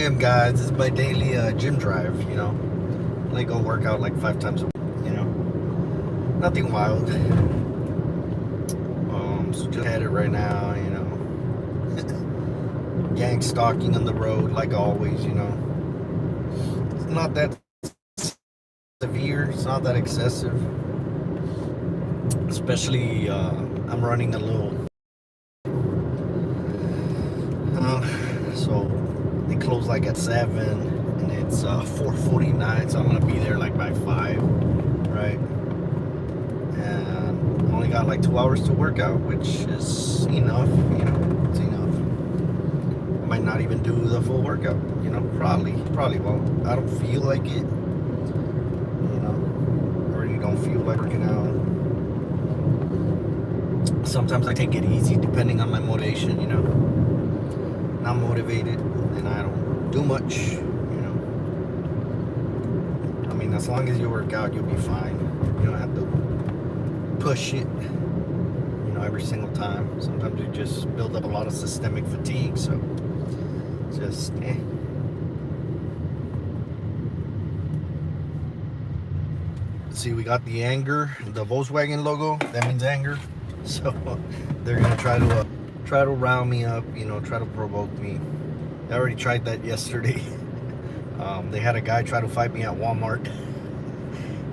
gym, guys. It's my daily gym drive, you know. I go work out like 5 times a week, you know. Nothing wild. So just headed right now, you know. Gang stalking on the road like always, you know. It's not that severe. It's not that excessive. Especially, I'm running a little. So they close like at 7, and it's 4:49. So I'm gonna be there like by 5, right? And I only got like 2 hours to work out, which is enough. You know, it's enough. I might not even do the full workout. You know, probably won't. I don't feel like it. You know, I really don't feel like working out. Sometimes I take it easy depending on my motivation. You know, not motivated, and I don't do much. You know, I mean, as long as you work out, you'll be fine. You don't have to push it, you know, every single time. Sometimes you just build up a lot of systemic fatigue, so just See, we got the anger, the Volkswagen logo. That means anger. So they're gonna try to round me up, you know, try to provoke me. I already tried that yesterday. They had a guy try to fight me at Walmart.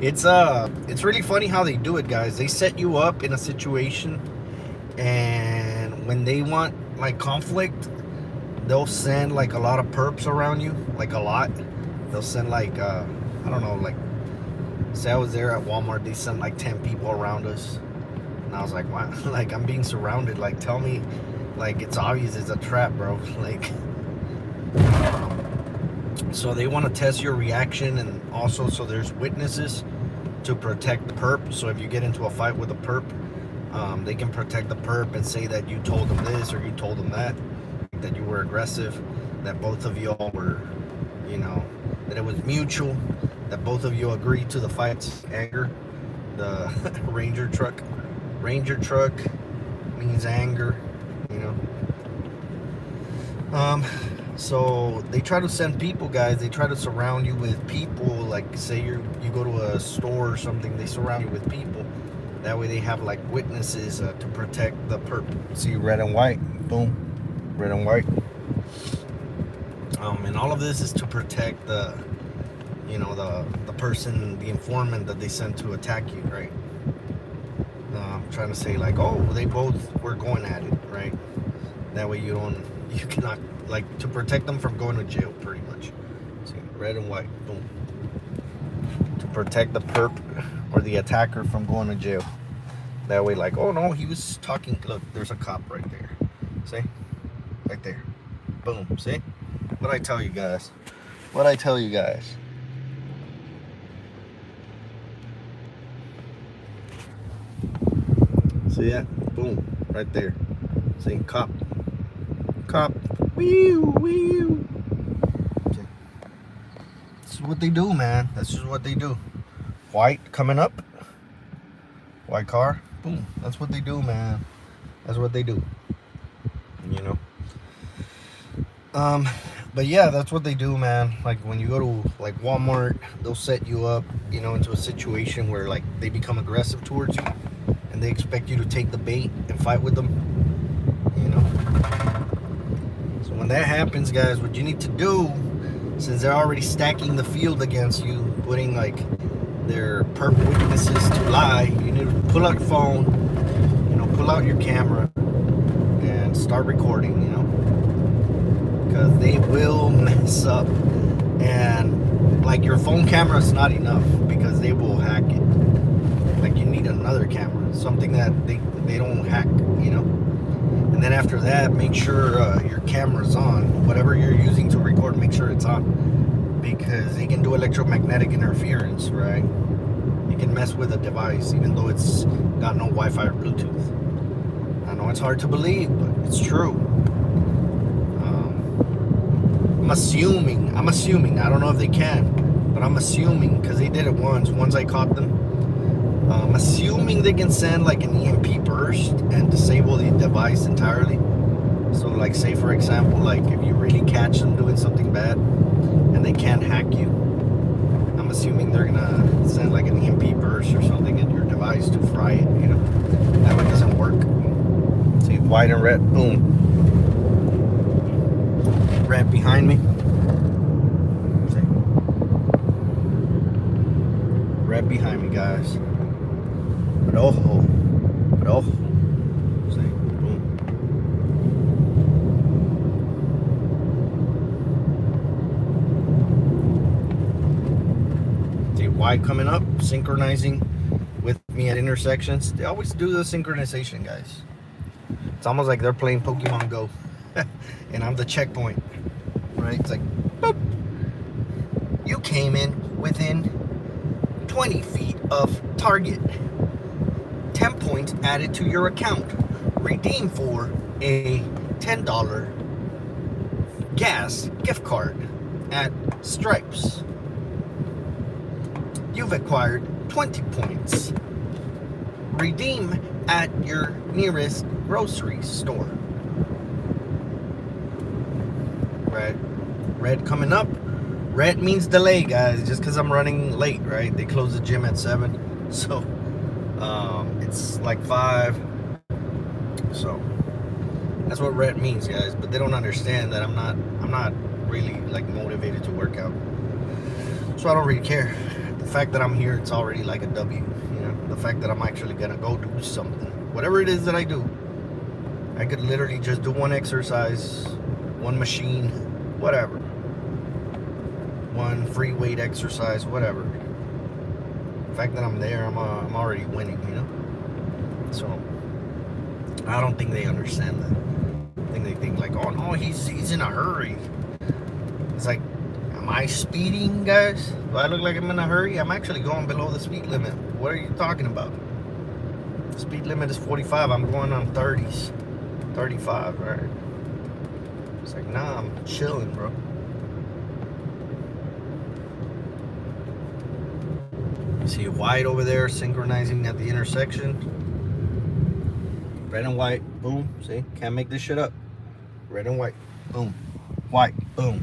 It's really funny how they do it, guys. They set you up in a situation, and when they want like conflict, they'll send like a lot of perps around you, like a lot. They'll send like I don't know, like say I was there at Walmart, they sent like 10 people around us, and I was like, wow, like I'm being surrounded. Like tell me, like it's obvious it's a trap, bro. Like. So they want to test your reaction, and also so there's witnesses to protect the perp. So if you get into a fight with a perp, they can protect the perp and say that you told them this or you told them that you were aggressive, that both of you all were, you know, that it was mutual, that both of you agreed to the fight's anger. The Ranger truck means anger, you know. So they try to send people, guys. They try to surround you with people. Like say you go to a store or something, they surround you with people. That way they have like witnesses to protect the perp. See, red and white, boom, red and white. And all of this is to protect the, you know, the person, the informant that they sent to attack you, right? Trying to say like, oh, they both were going at it, right? That way you cannot, like, to protect them from going to jail, pretty much. See, red and white, boom. To protect the perp or the attacker from going to jail. That way, like, oh no, he was talking. Look, there's a cop right there. See, right there. Boom. See, what I tell you guys. What I tell you guys. See that? Boom, right there. See, cop. Wee-oo. This is what they do, man. That's just what they do. White coming up. White car. Boom. That's what they do, man. That's what they do. You know. But yeah, that's what they do, man. Like when you go to like Walmart, they'll set you up, you know, into a situation where like they become aggressive towards you, and they expect you to take the bait and fight with them. You know. So when that happens, guys, what you need to do, since they're already stacking the field against you, putting like their perp witnesses to lie, you need to pull out your phone, you know, pull out your camera and start recording, you know, because they will mess up. And like your phone camera is not enough because they will hack it. Like you need another camera, something that they don't hack, you know. And then after that, make sure your camera's on. Whatever you're using to record, make sure it's on. Because they can do electromagnetic interference, right? You can mess with a device even though it's got no Wi-Fi or Bluetooth. I know it's hard to believe, but it's true. I'm assuming. I don't know if they can, but I'm assuming because they did it once I caught them. I'm assuming they can send like an EMP burst and disable the device entirely. So like say for example, like if you really catch them doing something bad and they can't hack you, I'm assuming they're gonna send like an EMP burst or something in your device to fry it, you know. That one doesn't work. See, white and red, boom. Red behind me. See? Red behind me, guys. Rojo. Rojo. See? Boom. See, white coming up, synchronizing with me at intersections. They always do the synchronization, guys. It's almost like they're playing Pokemon Go. And I'm the checkpoint. Right? It's like, boop. You came in within 20 feet of target. 10 points added to your account. Redeem for a $10 gas gift card at Stripes. You've acquired 20 points. Redeem at your nearest grocery store. Red coming up. Red means delay, guys. Just because I'm running late, right? They close the gym at 7, so it's like 5. So that's what red means, guys. But they don't understand that I'm not really like motivated to work out. So I don't really care. The fact that I'm here, it's already like a W. You know, the fact that I'm actually gonna go do something, whatever it is that I do. I could literally just do one exercise, one machine, whatever. One free weight exercise, whatever. The fact that I'm there, I'm already winning, you know. So I don't think they understand that. I think they think like, oh no, he's in a hurry. It's like, am I speeding, guys? Do I look like I'm in a hurry? I'm actually going below the speed limit. What are you talking about? The speed limit is 45. I'm going on 30s, 35, right? It's like, nah, I'm chilling, bro. See white over there synchronizing at the intersection. Red and white, boom. See, can't make this shit up. Red and white, boom. White, boom.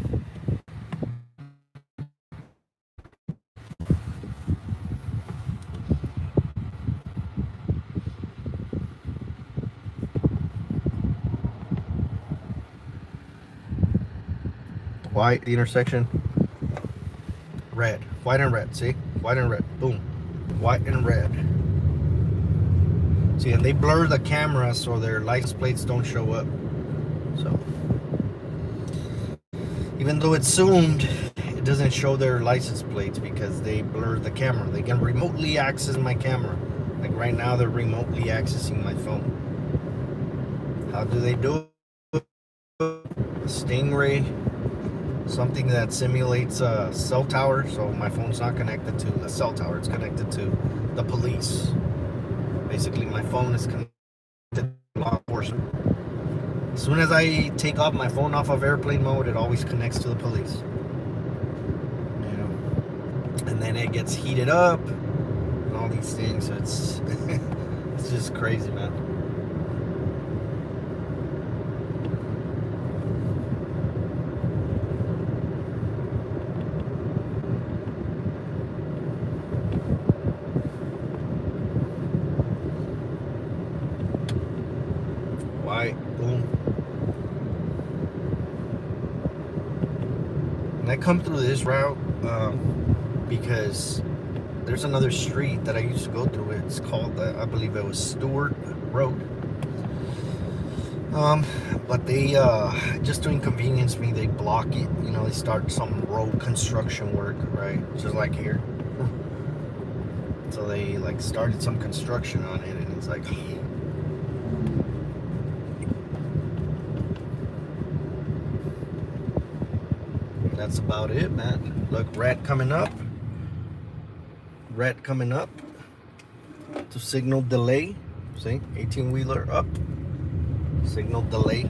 White, the intersection. Red, white and red. See, white and red, boom. White and red. See, and they blur the camera so their license plates don't show up. So even though it's zoomed, it doesn't show their license plates because they blur the camera. They can remotely access my camera. Like right now, they're remotely accessing my phone. How do they do it? Stingray, something that simulates a cell tower. So my phone's not connected to a cell tower. It's connected to the police. Basically, my phone is connected to law enforcement. As soon as I take off my phone off of airplane mode, it always connects to the police. You know, and then it gets heated up and all these things. So it's it's just crazy, man. White, boom. And I come through this route because there's another street that I used to go through. It's called, I believe it was Stewart Road. But they, just to inconvenience me, they block it. You know, they start some road construction work, right? Just like here. So they like started some construction on it, and it's like, that's about it, man. Look, red coming up. Red coming up to signal delay. See, 18-wheeler up. Signal delay.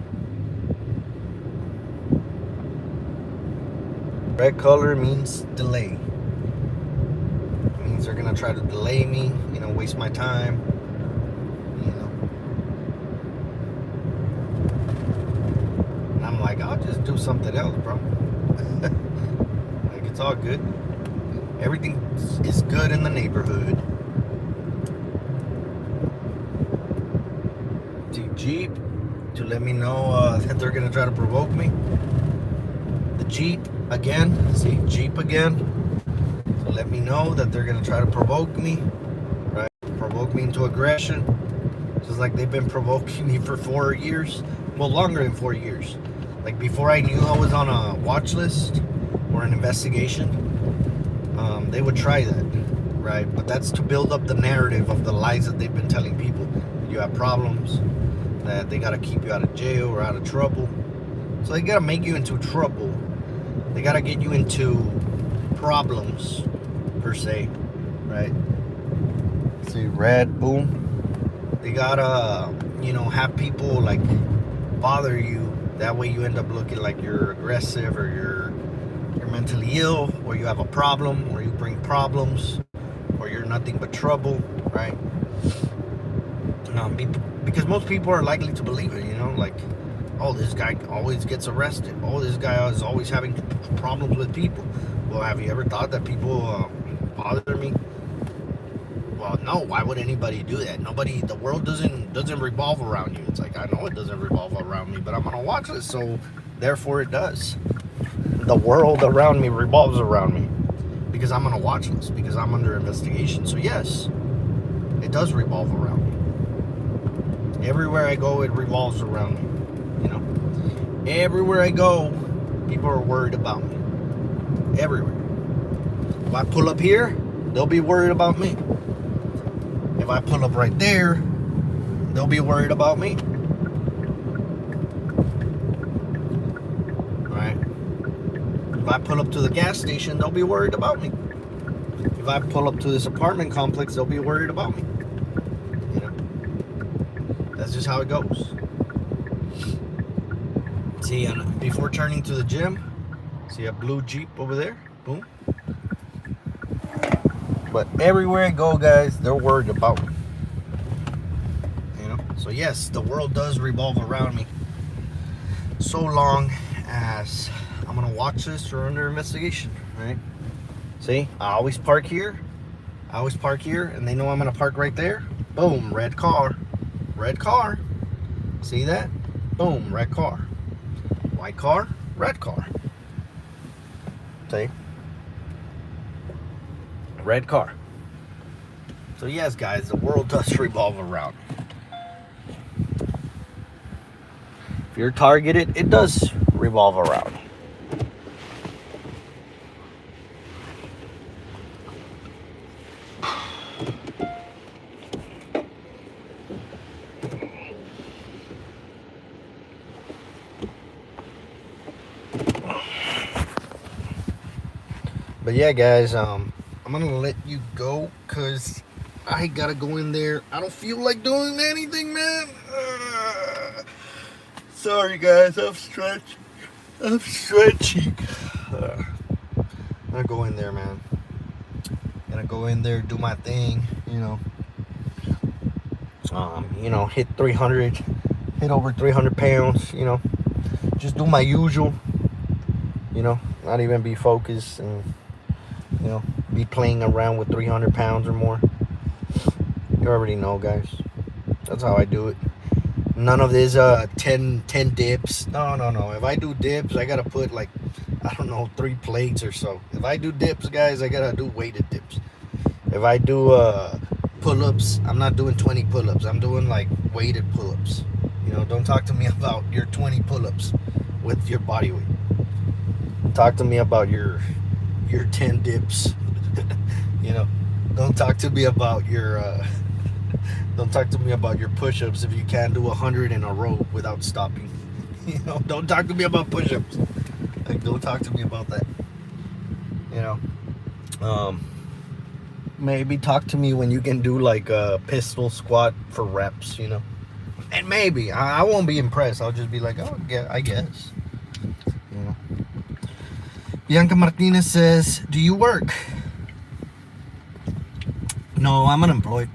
Red color means delay. It means they're gonna try to delay me, you know, waste my time. You like, I'll just do something else, bro. Like, it's all good. Everything is good in the neighborhood. See, Jeep to let me know that they're gonna try to provoke me. The Jeep again. See, Jeep again. To let me know that they're gonna try to provoke me, right? Provoke me into aggression. Just like they've been provoking me for 4 years. Well, longer than 4 years. Like before I knew I was on a watch list or an investigation, they would try that, right? But that's to build up the narrative of the lies that they've been telling people. You have problems, that they gotta keep you out of jail or out of trouble. So they gotta make you into trouble. They gotta get you into problems, per se, right? See, red, boom. They gotta, have people like bother you. That way you end up looking like you're aggressive or you're mentally ill, or you have a problem, or you bring problems, or you're nothing but trouble, right? Because most people are likely to believe it, like, oh, this guy always gets arrested. Oh, this guy is always having problems with people. Well, have you ever thought that people bother me? Well, no. Why would anybody do that? Nobody. The world doesn't revolve around you. It's like, I know it doesn't revolve around me, but I'm gonna watch this, so therefore it does. The world around me revolves around me because I'm on a watch list, because I'm under investigation. So yes, it does revolve around me. Everywhere I go, it revolves around me. Everywhere I go, people are worried about me. Everywhere. If I pull up here, they'll be worried about me. If I pull up right there, they'll be worried about me. Right? If I pull up to the gas station, they'll be worried about me. If I pull up to this apartment complex, they'll be worried about me. That's just how it goes. See, before turning to the gym, see a blue Jeep over there? Boom. But everywhere I go, guys, they're worried about me. So yes, the world does revolve around me. So long as I'm gonna watch this or under investigation, right? See, I always park here. And they know I'm gonna park right there. Boom, red car. Red car. See that? Boom, red car. White car, red car. See? Red car. So yes, guys, the world does revolve around me. If you're targeted, it does revolve around. But yeah, guys, I'm gonna let you go because I gotta go in there. I don't feel like doing anything, man. Sorry, guys, I'm stretching. I'm gonna go in there, man. Gonna go in there, do my thing, hit 300, hit over 300 pounds, just do my usual, not even be focused and, be playing around with 300 pounds or more. You already know, guys. That's how I do it. None of this 10 dips. No. If I do dips, I gotta put like, I don't know, 3 plates or so. If I do dips, guys, I gotta do weighted dips. If I do pull-ups, I'm not doing 20 pull-ups. I'm doing like weighted pull-ups. Don't talk to me about your 20 pull-ups with your body weight. Talk to me about your 10 dips. Don't talk to me about your don't talk to me about your push-ups if you can't do 100 in a row without stopping. Don't talk to me about push-ups. Like, don't talk to me about that. Maybe talk to me when you can do like a pistol squat for reps, And maybe I won't be impressed. I'll just be like, oh, yeah, I guess. Bianca Martinez says, do you work? No, I'm unemployed.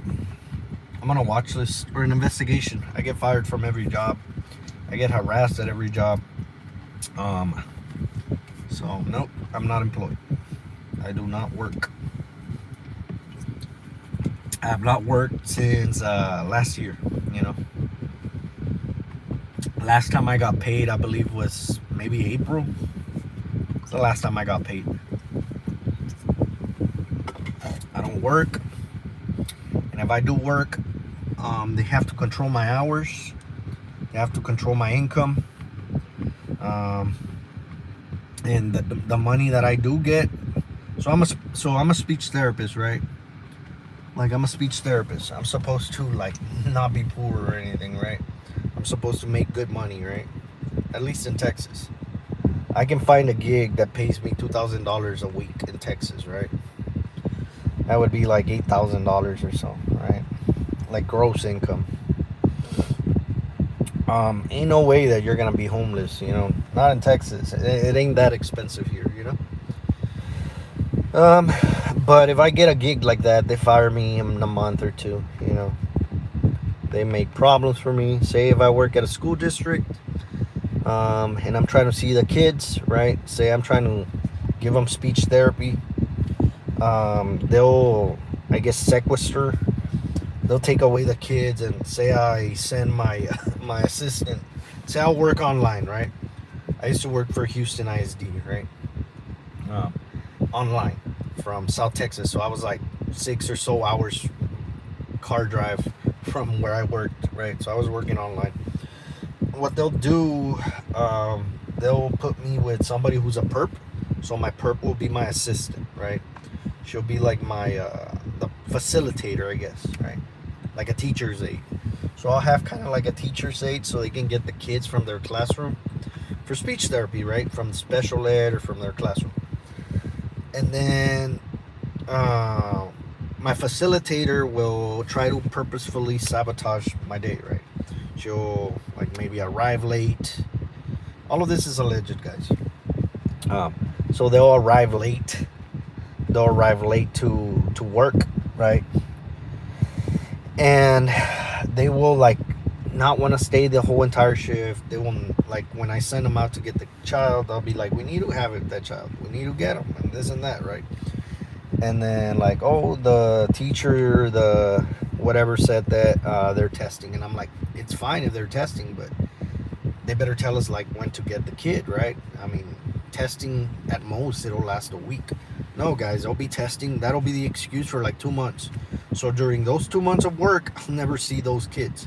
I'm on a watch list or an investigation. I get fired from every job. I get harassed at every job. Um, so nope, I'm not employed. I do not work. I have not worked since last year. You know, last time I got paid, I believe, was maybe April. It's the last time I got paid. I don't work, and if I do work, they have to control my hours. They have to control my income, um, and the money that I do get. So I'm a speech therapist, right? Like, I'm a speech therapist. I'm supposed to, like, not be poor or anything, right? I'm supposed to make good money, right? At least in Texas. I can find a gig that pays me $2,000 a week in Texas, right? That would be like $8,000 or so, right? Like gross income. Ain't no way that you're gonna be homeless, you know. Not in Texas. It ain't that expensive here, you know. Um, but if I get a gig like that, they fire me in a month or two, you know. They make problems for me. Say if I work at a school district, and I'm trying to see the kids, right? Say I'm trying to give them speech therapy. They'll, I guess, sequester. They'll take away the kids and say I send my my assistant. Say I'll work online, right? I used to work for Houston ISD, right? Um, Online from South Texas, so I was like 6 or so hours car drive from where I worked, right? So I was working online. What they'll do, they'll put me with somebody who's a perp. So my perp will be my assistant, right? She'll be like my the facilitator, I guess, right? Like a teacher's aide. So I'll have kind of like a teacher's aide, so they can get the kids from their classroom for speech therapy, right? From special ed or from their classroom. And then uh, my facilitator will try to purposefully sabotage my day, right? She'll, like, maybe arrive late. All of this is alleged, guys. Um, so they'll arrive late. They'll arrive late to work, right? And they will, like, not want to stay the whole entire shift. They will, like, when I send them out to get the child, they'll be like, "We need to have it, that child. We need to get them, and this and that," right? And then, like, oh, the teacher, the whatever, said that they're testing, and I'm like, it's fine if they're testing, but they better tell us, like, when to get the kid, right? I mean, testing at most it'll last a week. No, guys, they'll be testing. That'll be the excuse for like 2 months. So during those 2 months of work, I'll never see those kids.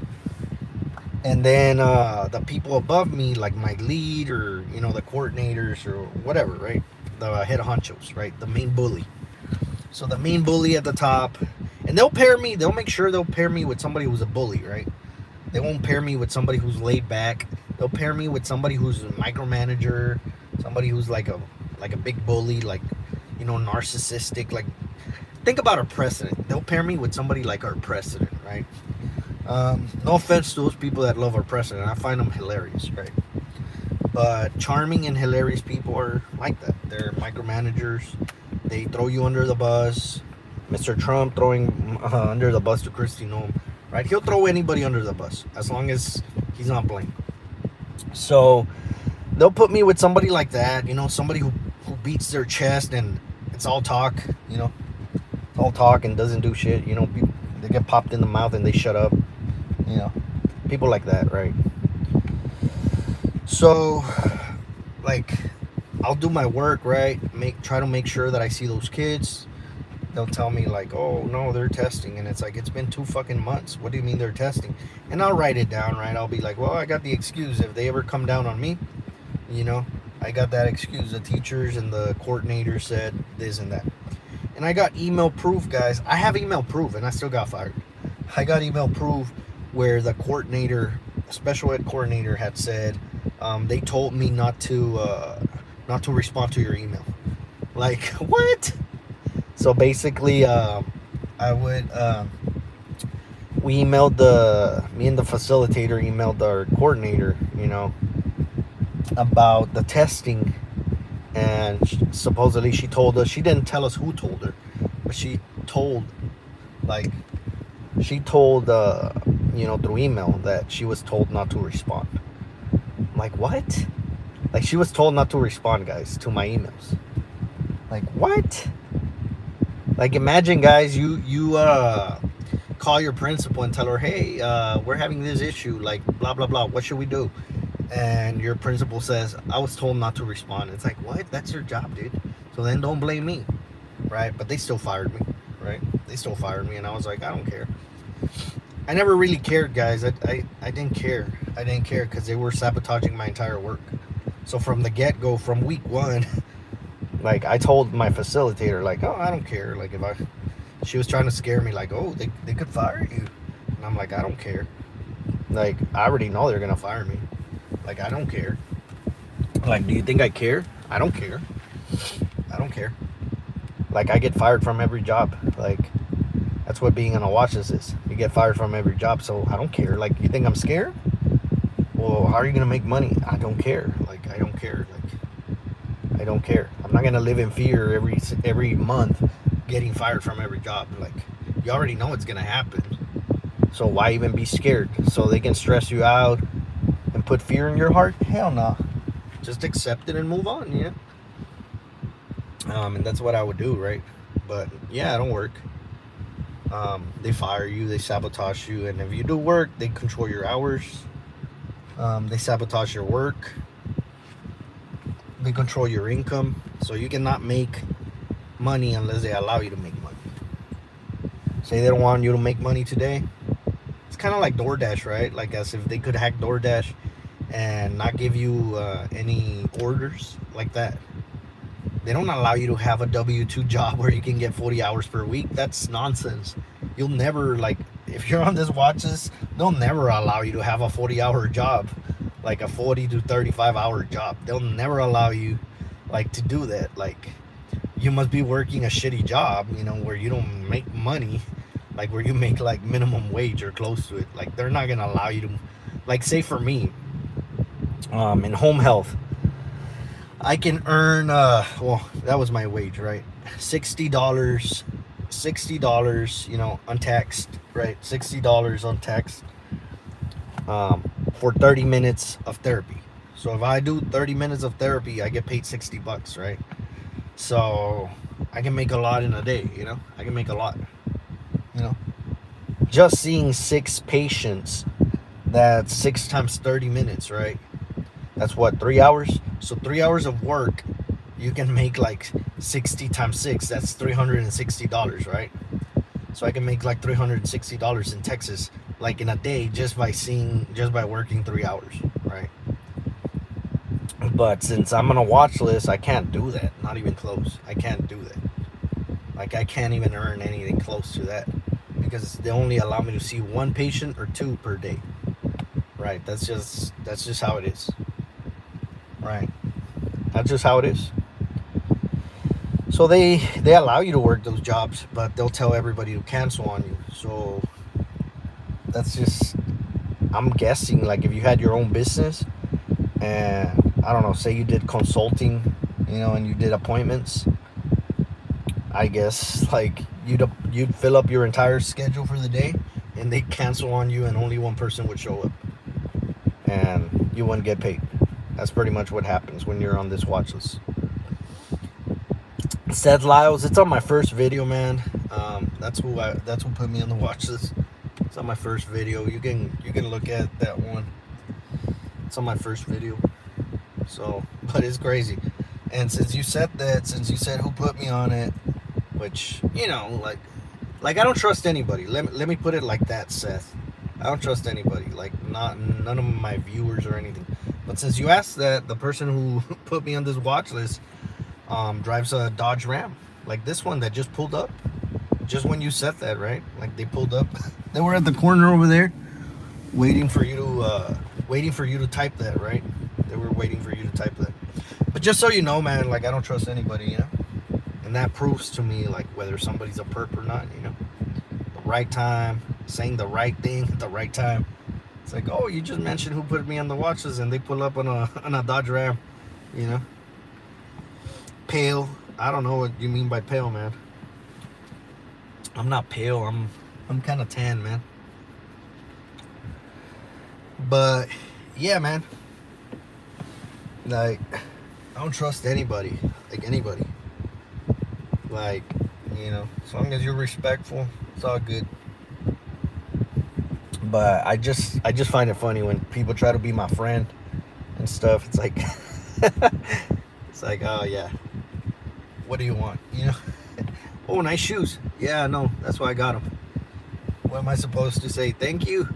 And then the people above me, like my lead, or, you know, the coordinators or whatever, right? The head honchos, right? The main bully. So the main bully at the top, and they'll make sure they'll pair me with somebody who's a bully, right? They won't pair me with somebody who's laid back. They'll pair me with somebody who's a micromanager, somebody who's like a big bully, like, you know, narcissistic. Like, think about our president. They'll pair me with somebody like our president, right? No offense to those people that love our president. I find them hilarious, right? But charming and hilarious people are like that. They're micromanagers. They throw you under the bus. Mr. Trump throwing under the bus to Kristi Noem, right? He'll throw anybody under the bus as long as he's not blamed. So they'll put me with somebody like that, you know, somebody who beats their chest and it's all talk, you know, it's all talk and doesn't do shit. You know, people, they get popped in the mouth and they shut up, you know, people like that, right? So, like, I'll do my work, right? Try to make sure that I see those kids. They'll tell me, like, oh no, they're testing, and it's like, it's been 2 fucking months. What do you mean they're testing? And I'll write it down, right? I'll be like, well, I got the excuse if they ever come down on me, you know, I got that excuse. The teachers and the coordinator said this and that, and I got email proof, guys. I have email proof, and I still got fired. I got email proof where the coordinator, special ed coordinator, had said they told me not to respond to your email. Like, what? So basically, I would we emailed me and the facilitator emailed our coordinator, you know, about the testing, and supposedly she told us, she didn't tell us who told her, but she told, like, you know, through email that she was told not to respond. I'm like, what? Like, she was told not to respond, guys, to my emails. Like, what? Like, imagine, guys, you call your principal and tell her, hey, we're having this issue, like, blah blah blah, what should we do? And your principal says, I was told not to respond. It's like, what? That's your job, dude. So then don't blame me, right? But they still fired me, right? They still fired me, and I was like, I don't care. I never really cared, guys. I didn't care. I didn't care because they were sabotaging my entire work. So from the get-go, from week one, like, I told my facilitator, like, oh, I don't care. Like, if she was trying to scare me, like, oh, they could fire you. And I'm like, I don't care. Like, I already know they're going to fire me. Like, I don't care. Like, do you think I care? I don't care. I don't care. Like, I get fired from every job. Like, that's what being on a watch list is. You get fired from every job, so I don't care. Like, you think I'm scared? Well, how are you going to make money? I don't care. Like, I don't care. Like, I don't care. I'm not going to live in fear every month getting fired from every job. Like, you already know it's going to happen. So why even be scared? So they can stress you out and put fear in your heart? Hell no. Just accept it and move on, yeah. And that's what I would do, right? But yeah, I don't work. They fire you, they sabotage you, and if you do work, they control your hours. They sabotage your work. They control your income, so you cannot make money unless they allow you to make money. Say they don't want you to make money today. It's kind of like DoorDash, right? Like, as if they could hack DoorDash and not give you any orders like that. They don't allow you to have a W-2 job where you can get 40 hours per week. That's nonsense. You'll never, like, if you're on this watches, they'll never allow you to have a 40-hour job, like a 40 to 35-hour job. They'll never allow you, like, to do that. Like, you must be working a shitty job, you know, where you don't make money, like, where you make, like, minimum wage or close to it. Like, they're not going to allow you to, like, say for me, in home health, I can earn, well, that was my wage, right? $60, you know, untaxed, right? $60 untaxed, for 30 minutes of therapy. So if I do 30 minutes of therapy, I get paid $60, right? So I can make a lot in a day, you know? I can make a lot, you know? Just seeing 6 patients, that's 6 times 30 minutes, right? That's what, 3 hours? So 3 hours of work, you can make like 60 times 6. That's $360, right? So I can make like $360 in Texas, like in a day, just by working 3 hours, right? But since I'm on a watch list, I can't do that. Not even close. I can't do that. Like, I can't even earn anything close to that because they only allow me to see 1 patient or 2 per day. Right? That's just how it is. Right? That's just how it is. So they allow you to work those jobs, but they'll tell everybody to cancel on you. So that's just, I'm guessing, like, if you had your own business and, I don't know, say you did consulting, you know, and you did appointments, I guess, like, you'd fill up your entire schedule for the day and they'd cancel on you and only 1 person would show up and you wouldn't get paid. That's pretty much what happens when you're on this watch list. Seth Lyles, it's on my first video, man. That's who put me on the watch list. It's on my first video. You can look at that one. It's on my first video. So, but it's crazy. And since you said who put me on it, which, you know, like I don't trust anybody. Let me put it like that, Seth. I don't trust anybody. Like, none of my viewers or anything. But since you asked that, the person who put me on this watch list drives a Dodge Ram, like this one that just pulled up. Just when you said that, right? Like, they pulled up. They were at the corner over there, waiting for you to type that, right? They were waiting for you to type that. But just so you know, man, like, I don't trust anybody, you know. And that proves to me, like, whether somebody's a perp or not, you know. The right time, saying the right thing at the right time. It's like, oh, you just mentioned who put me on the watches, and they pull up on a Dodge Ram, you know. Pale. I don't know what you mean by pale, man. I'm not pale. I'm kind of tan, man. But yeah, man. Like, I don't trust anybody. Like, anybody. Like, as long as you're respectful, it's all good. But I just find it funny when people try to be my friend and stuff. It's like, it's like, oh yeah, what do you want? Oh, nice shoes. Yeah, no, that's why I got them. What am I supposed to say? Thank you,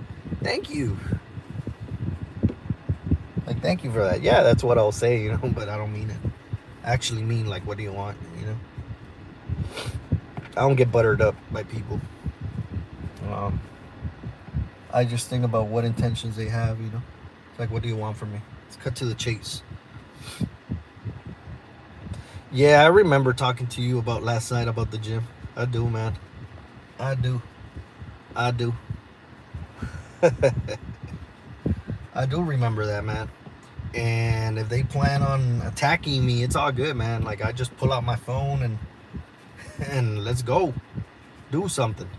thank you. Like, thank you for that. Yeah, that's what I'll say, but I don't mean it. I actually mean, like, what do you want? I don't get buttered up by people. Um, I just think about what intentions they have. It's like, what do you want from me? Let's cut to the chase. Yeah, I remember talking to you about last night about the gym. I do, man. I do. I do. I do remember that, man. And if they plan on attacking me, it's all good, man. Like, I just pull out my phone and let's go. Do something.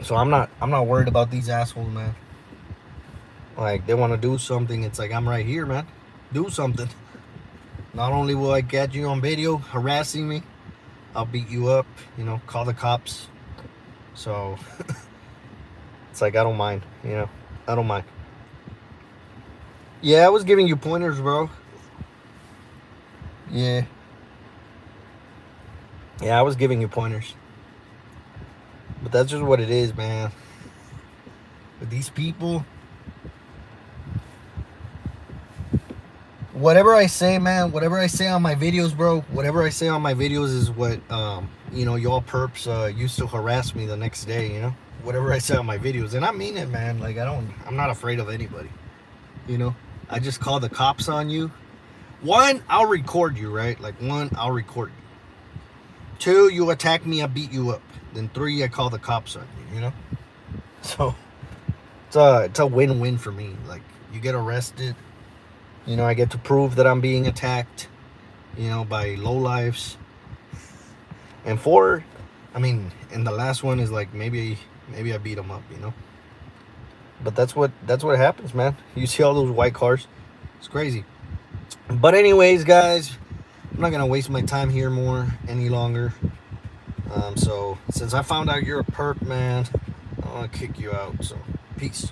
So I'm not worried about these assholes, man. Like, they want to do something, it's like, I'm right here, man. Do something. Not only will I get you on video harassing me, I'll beat you up, call the cops. So it's like, I don't mind. I don't mind. Yeah, I was giving you pointers, bro. Yeah. Yeah, I was giving you pointers. But that's just what it is, man. With these people, whatever I say, man, whatever I say on my videos, bro, whatever I say on my videos is what, y'all perps used to harass me the next day. Whatever I say on my videos. And I mean it, man. Like, I'm not afraid of anybody. You know, I just call the cops on you. One, I'll record you, right? Like, one, I'll record you. Two, you attack me, I beat you up. Then three, I call the cops on you. So it's a win-win for me. Like, you get arrested. I get to prove that I'm being attacked. By lowlifes. And four, and the last one is like, maybe I beat them up. But that's what happens, man. You see all those white cars, it's crazy. But anyways, guys, I'm not gonna waste my time here any longer. So since I found out you're a perp, man, I want to kick you out. So peace.